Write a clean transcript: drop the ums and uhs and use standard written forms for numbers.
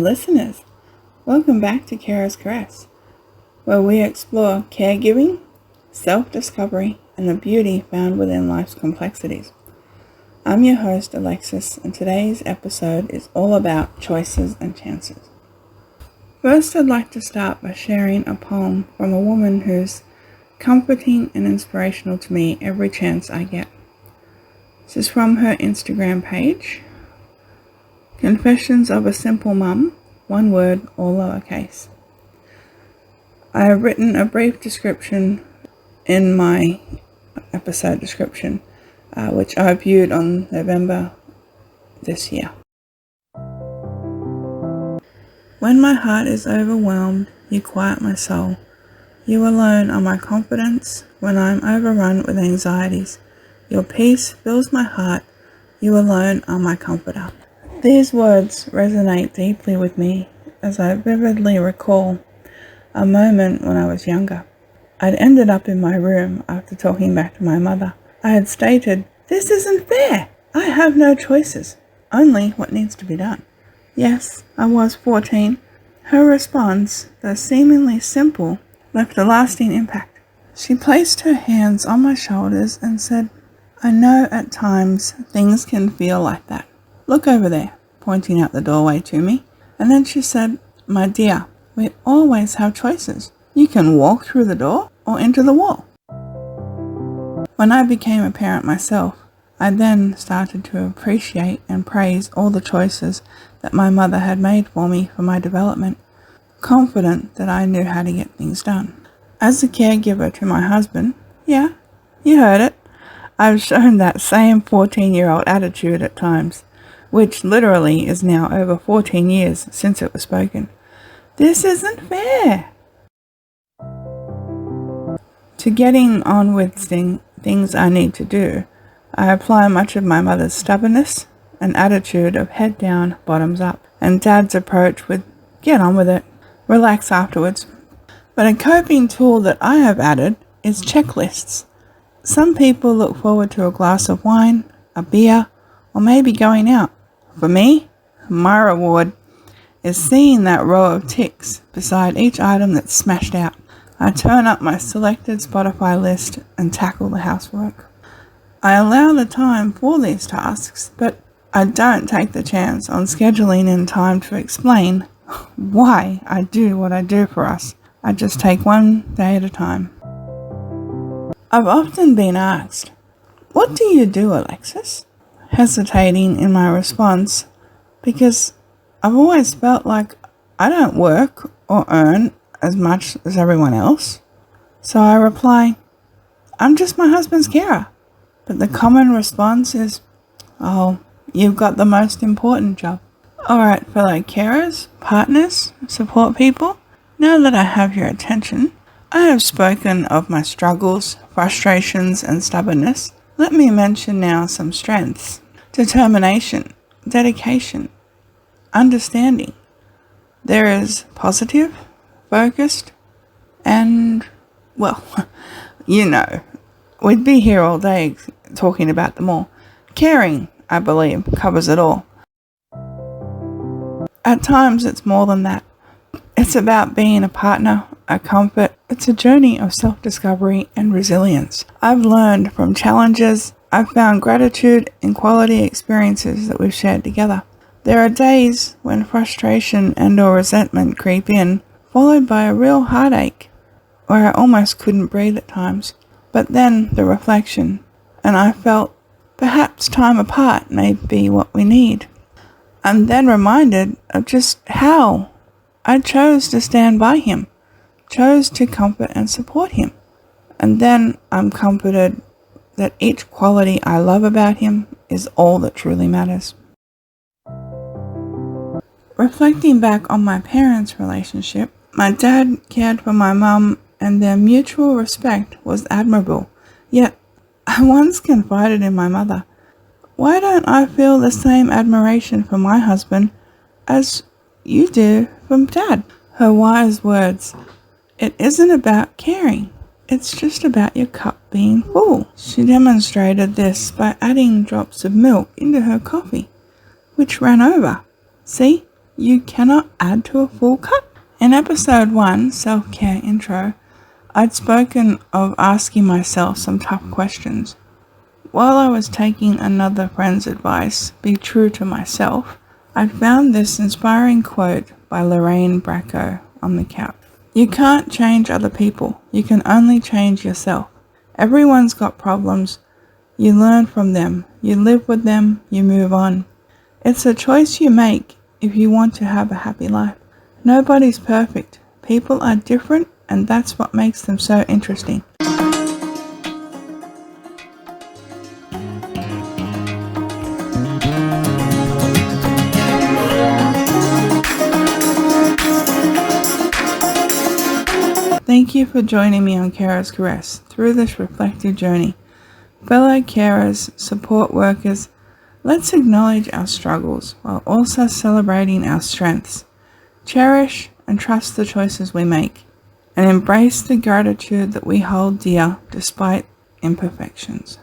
listeners, welcome back to Kara's Caress, where we explore caregiving, self-discovery, and the beauty found within life's complexities. I'm your host, Alexis, and today's episode is all about choices and chances. First, I'd like to start by sharing a poem from a woman who's comforting and inspirational to me every chance I get. This is from her Instagram page, Confessions of a Simple Mum, one word, all lowercase. I have written a brief description in my episode description, which I viewed on November this year. When my heart is overwhelmed, you quiet my soul. You alone are my confidence when I am overrun with anxieties. Your peace fills my heart. You alone are my comforter. These words resonate deeply with me as I vividly recall a moment when I was younger. I'd ended up in my room after talking back to my mother. I had stated, "This isn't fair. I have no choices, only what needs to be done." Yes, I was 14. Her response, though seemingly simple, left a lasting impact. She placed her hands on my shoulders and said, "I know at times things can feel like that. Look over there," pointing out the doorway to me. And then she said, "My dear, we always have choices. You can walk through the door or into the wall." When I became a parent myself, I then started to appreciate and praise all the choices that my mother had made for me for my development, confident that I knew how to get things done. As a caregiver to my husband, yeah, you heard it, I've shown that same 14-year-old attitude at times, which literally is now over 14 years since it was spoken. This isn't fair. To getting on with things I need to do, I apply much of my mother's stubbornness and attitude of head down, bottoms up, and Dad's approach with get on with it, relax afterwards. But a coping tool that I have added is checklists. Some people look forward to a glass of wine, a beer, or maybe going out. For me, my reward is seeing that row of ticks beside each item that's smashed out. I turn up my selected Spotify list and tackle the housework. I allow the time for these tasks, but I don't take the chance on scheduling in time to explain why I do what I do for us. I just take one day at a time. I've often been asked, "What do you do, Alexis?" Hesitating in my response because I've always felt like I don't work or earn as much as everyone else. So I reply, "I'm just my husband's carer." But the common response is, "Oh, you've got the most important job." Alright, fellow carers, partners, support people, now that I have your attention, I have spoken of my struggles, frustrations, and stubbornness. Let me mention now some strengths: determination, dedication, understanding. There is positive, focused, and, well, we'd be here all day talking about them all. Caring, I believe, covers it all. At times, it's more than that. It's about being a partner, a comfort. It's a journey of self-discovery and resilience. I've learned from challenges. I've found gratitude in quality experiences that we've shared together. There are days when frustration and/or resentment creep in, followed by a real heartache, where I almost couldn't breathe at times. But then the reflection, and I felt perhaps time apart may be what we need. I'm then reminded of just how I chose to stand by him, chose to comfort and support him. And then I'm comforted that each quality I love about him is all that truly matters. Reflecting back on my parents' relationship, my dad cared for my mum and their mutual respect was admirable. Yet, I once confided in my mother, "Why don't I feel the same admiration for my husband as you do from Dad?" Her wise words, "It isn't about caring, it's just about your cup being full." She demonstrated this by adding drops of milk into her coffee, which ran over. "See, you cannot add to a full cup? In episode 1, Self-Care Intro, I'd spoken of asking myself some tough questions. While I was taking another friend's advice, be true to myself, I found this inspiring quote by Lorraine Bracco on the couch. You can't change other people, you can only change yourself. Everyone's got problems, you learn from them, you live with them, you move on. It's a choice you make if you want to have a happy life. Nobody's perfect, people are different, and that's what makes them so interesting. Thank you for joining me on Carer's Caress through this reflective journey. Fellow carers, support workers, let's acknowledge our struggles while also celebrating our strengths. Cherish and trust the choices we make, and embrace the gratitude that we hold dear despite imperfections.